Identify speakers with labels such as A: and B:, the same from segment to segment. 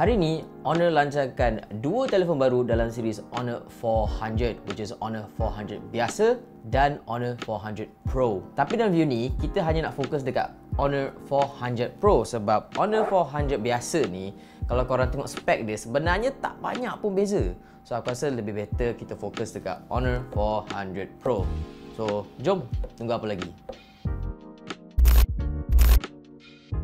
A: Hari ni, Honor lancarkan dua telefon baru dalam series Honor 400, which is Honor 400 biasa dan Honor 400 Pro. Tapi dalam video ni, kita hanya nak fokus dekat Honor 400 Pro sebab Honor 400 biasa ni, kalau korang tengok spek dia, sebenarnya tak banyak pun beza. So, aku rasa lebih better kita fokus dekat Honor 400 Pro. So, jom, tunggu apa lagi?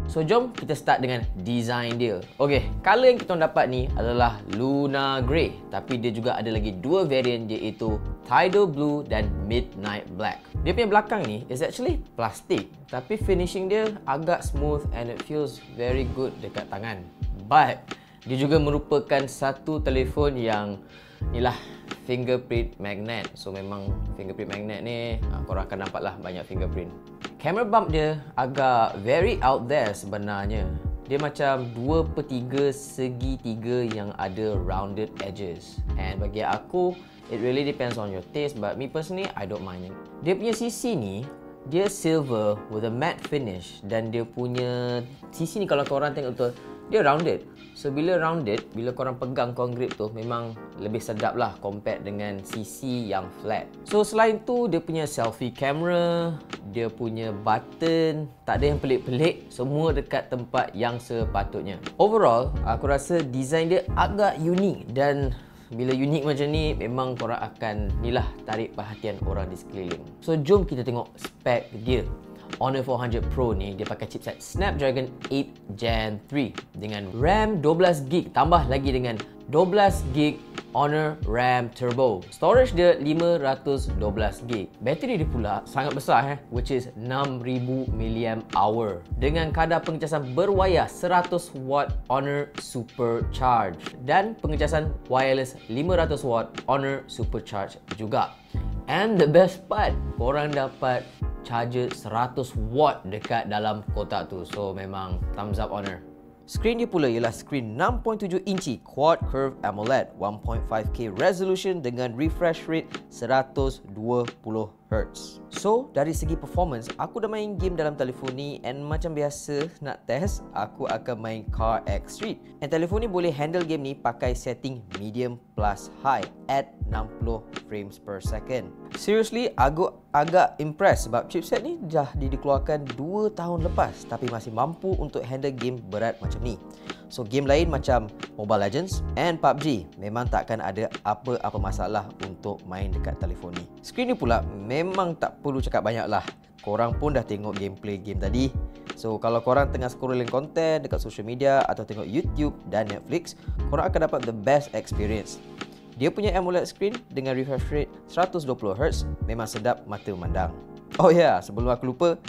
A: So, jom kita start dengan design dia. Okay, color yang kita dapat ni adalah Luna Grey. Tapi dia juga ada lagi dua variant, iaitu Tidal Blue dan Midnight Black. Dia punya belakang ni is actually plastik, tapi finishing dia agak smooth and it feels very good dekat tangan. But, dia juga merupakan satu telefon yang inilah fingerprint magnet. So memang fingerprint magnet ni korang akan nampak lah banyak fingerprint. Camera bump dia agak very out there sebenarnya. Dia macam 2/3 segitiga yang ada rounded edges. And bagi aku, it really depends on your taste, but me personally, I don't mind it. Dia punya sisi ni, dia silver with a matte finish. Dan dia punya sisi ni kalau korang tengok betul, dia rounded. So bila rounded, bila korang pegang korang grip tu, memang lebih sedap lah compare dengan sisi yang flat. So selain tu, dia punya selfie camera, dia punya button, tak ada yang pelik-pelik, semua dekat tempat yang sepatutnya. Overall, aku rasa design dia agak unik, dan bila unik macam ni, memang korang akan nilah tarik perhatian orang di sekeliling. So jom kita tengok spek dia. Honor 400 Pro ni dia pakai chipset Snapdragon 8 Gen 3 dengan RAM 12GB tambah lagi dengan 12GB Honor RAM Turbo. Storage dia 512GB. Bateri dia pula sangat besar which is 6000 mAh dengan kadar pengecasan berwayar 100W Honor Supercharge dan pengecasan wireless 500W Honor Supercharge juga. And the best part, korang dapat charger 100W dekat dalam kotak tu. So memang thumbs up Honor. Skrin dia pula ialah skrin 6.7 inci Quad Curve AMOLED 1.5K resolution dengan refresh rate 120Hz. So, dari segi performance, aku dah main game dalam telefon ni, and macam biasa nak test, aku akan main Car X Street. And telefon ni boleh handle game ni pakai setting medium plus high at 60 frames per second. Seriously, aku agak impressed sebab chipset ni dah dikeluarkan 2 tahun lepas tapi masih mampu untuk handle game berat macam ni. So game lain macam Mobile Legends and PUBG memang takkan ada apa-apa masalah untuk main dekat telefon ni. Skrin ni pula memang tak perlu cakap banyak lah. Korang pun dah tengok gameplay game tadi. So kalau korang tengah scrolling konten dekat social media atau tengok YouTube dan Netflix, korang akan dapat the best experience. Dia punya AMOLED screen dengan refresh rate 120Hz memang sedap mata memandang. Oh ya, sebelum aku lupa,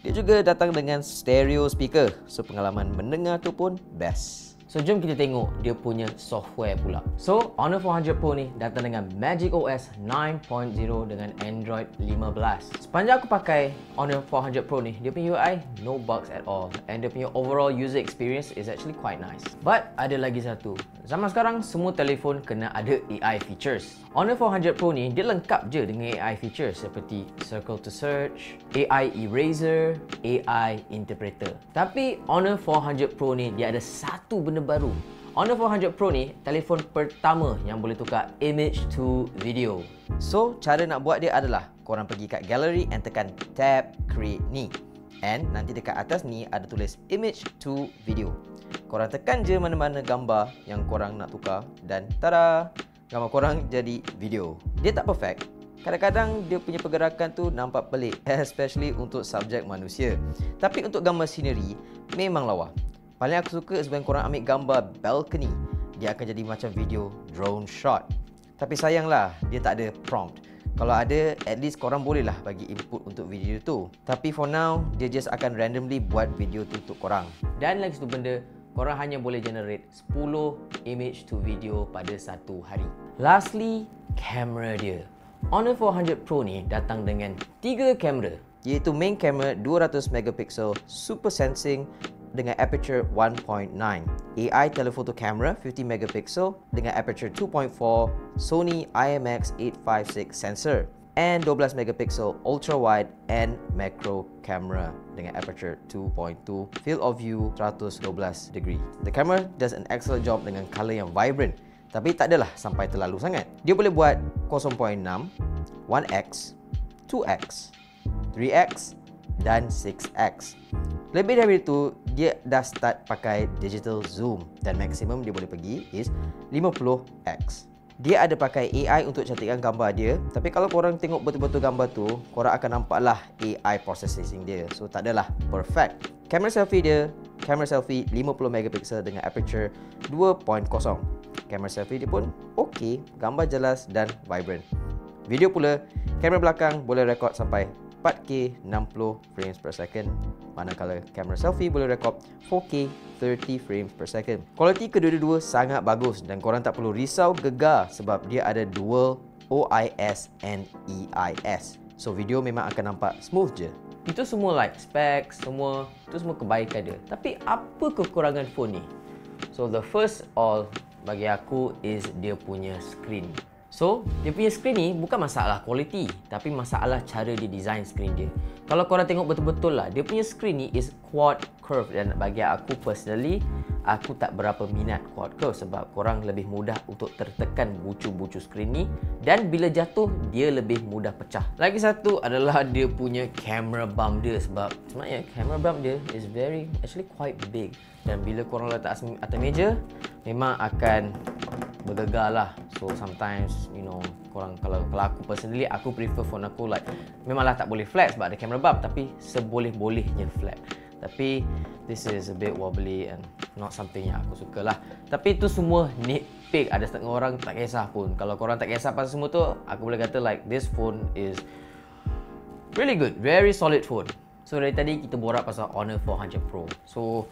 A: dia juga datang dengan stereo speaker. So pengalaman mendengar tu pun best. So jom kita tengok dia punya software pula. So Honor 400 Pro ni datang dengan Magic OS 9.0 dengan Android 15. Sepanjang aku pakai Honor 400 Pro ni, dia punya UI no bugs at all, and dia punya overall user experience is actually quite nice. But ada lagi satu. Zaman sekarang semua telefon kena ada AI features. Honor 400 Pro ni dia lengkap je dengan AI features seperti Circle to Search, AI Eraser, AI Interpreter. Tapi Honor 400 Pro ni dia ada satu benda baru. Honor 400 Pro ni telefon pertama yang boleh tukar image to video. So, cara nak buat dia adalah korang pergi kat gallery and tekan tab create ni. And nanti dekat atas ni ada tulis image to video. Korang tekan je mana-mana gambar yang korang nak tukar dan tada! Gambar korang jadi video. Dia tak perfect. Kadang-kadang dia punya pergerakan tu nampak pelik, especially untuk subjek manusia. Tapi untuk gambar scenery, memang lawa. Paling aku suka sebab korang ambil gambar balcony, dia akan jadi macam video drone shot. Tapi sayanglah, dia tak ada prompt. Kalau ada, at least korang bolehlah bagi input untuk video tu. Tapi for now, dia just akan randomly buat video tu untuk korang. Dan lagi satu benda, korang hanya boleh generate 10 image to video pada satu hari. Lastly, kamera dia. Honor 400 Pro ni datang dengan 3 kamera, iaitu main camera 200MP super sensing dengan aperture 1.9, AI telephoto camera 50MP dengan aperture 2.4, Sony IMX856 sensor, and 12 megapixel ultra wide and macro camera dengan aperture 2.2, field of view 112 degree. The camera does an excellent job dengan color yang vibrant, tapi tak adalah sampai terlalu sangat. Dia boleh buat 0.6, 1x, 2x, 3x dan 6x. Lebih dari itu, dia dah start pakai digital zoom dan maksimum dia boleh pergi is 50x. Dia ada pakai AI untuk cantikkan gambar dia, tapi kalau korang tengok betul-betul gambar tu, korang akan nampaklah AI processing dia. So tak adalah perfect. Kamera selfie dia, kamera selfie 50 megapixel dengan aperture 2.0. Kamera selfie dia pun okey, gambar jelas dan vibrant. Video pula, kamera belakang boleh rekod sampai 4K 60 frames per second, manakala kamera selfie boleh rekod 4K 30 frames per second. Kualiti kedua-dua sangat bagus dan korang tak perlu risau gegar sebab dia ada dual OIS and EIS. So video memang akan nampak smooth je. Itu semua like specs, itu semua kebaikan dia. Tapi apa kekurangan phone ni? So the first all bagi aku is dia punya screen. So, dia punya screen ni bukan masalah kualiti, tapi masalah cara dia design screen dia. Kalau korang tengok betul-betul lah, dia punya screen ni is quad curve dan bagi aku personally, aku tak berapa minat quad curve sebab korang lebih mudah untuk tertekan bucu-bucu screen ni dan bila jatuh, dia lebih mudah pecah. Lagi satu adalah dia punya camera bump dia sebab sebenarnya camera bump dia is actually quite big dan bila korang letak atas meja, memang akan bergegar lah. So sometimes korang kalau aku personally aku prefer phone aku like memanglah tak boleh flat sebab ada camera bump, tapi seboleh-bolehnya flat. Tapi this is a bit wobbly and not something yang aku suka lah. Tapi itu semua nitpick. Ada setengah orang tak kisah pun. Kalau korang tak kisah pasal semua tu, aku boleh kata like this phone is really good, very solid phone. So dari tadi kita borak pasal Honor 400 Pro. So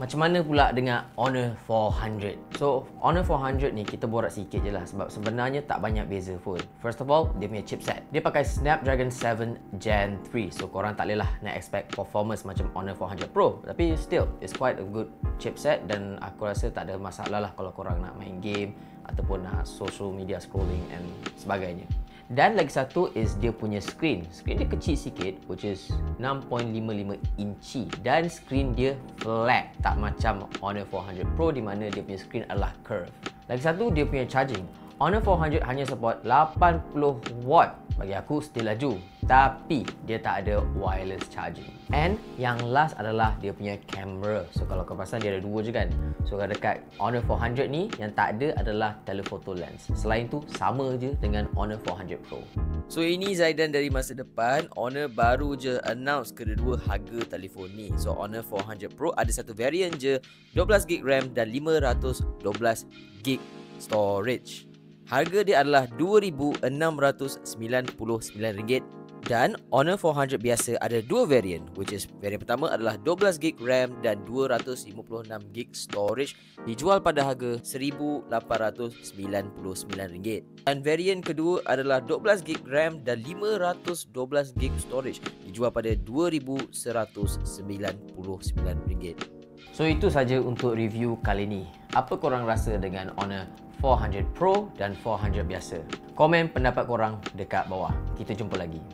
A: macam mana pula dengan Honor 400? So, Honor 400 ni kita borak sikit je lah sebab sebenarnya tak banyak beza pun. First of all, dia punya chipset. Dia pakai Snapdragon 7 Gen 3. So, korang tak boleh lah nak expect performance macam Honor 400 Pro. Tapi still, it's quite a good chipset dan aku rasa tak ada masalah lah kalau korang nak main game ataupun nak social media scrolling and sebagainya. Dan lagi satu is dia punya screen. Screen dia kecil sikit, which is 6.55 inci dan screen dia flat, tak macam Honor 400 Pro di mana dia punya screen adalah curve. Lagi satu dia punya charging. Honor 400 hanya support 80 watt. Bagi aku still laju, tapi dia tak ada wireless charging. And yang last adalah dia punya kamera. So kalau kau perasan dia ada dua je kan. So dekat Honor 400 ni yang tak ada adalah telephoto lens. Selain tu sama je dengan Honor 400 Pro. So ini Zaidan dari masa depan. Honor baru je announce kedua harga telefon ni. So Honor 400 Pro ada satu variant je, 12GB RAM dan 512GB storage. Harga dia adalah RM2,699 dan Honor 400 biasa ada dua variant, which is variant pertama adalah 12GB RAM dan 256GB storage, dijual pada harga RM1,899 dan variant kedua adalah 12GB RAM dan 512GB storage, dijual pada RM2,199. So itu saja untuk review kali ni. Apa korang rasa dengan Honor 400 Pro dan 400 biasa? Komen pendapat korang dekat bawah. Kita jumpa lagi.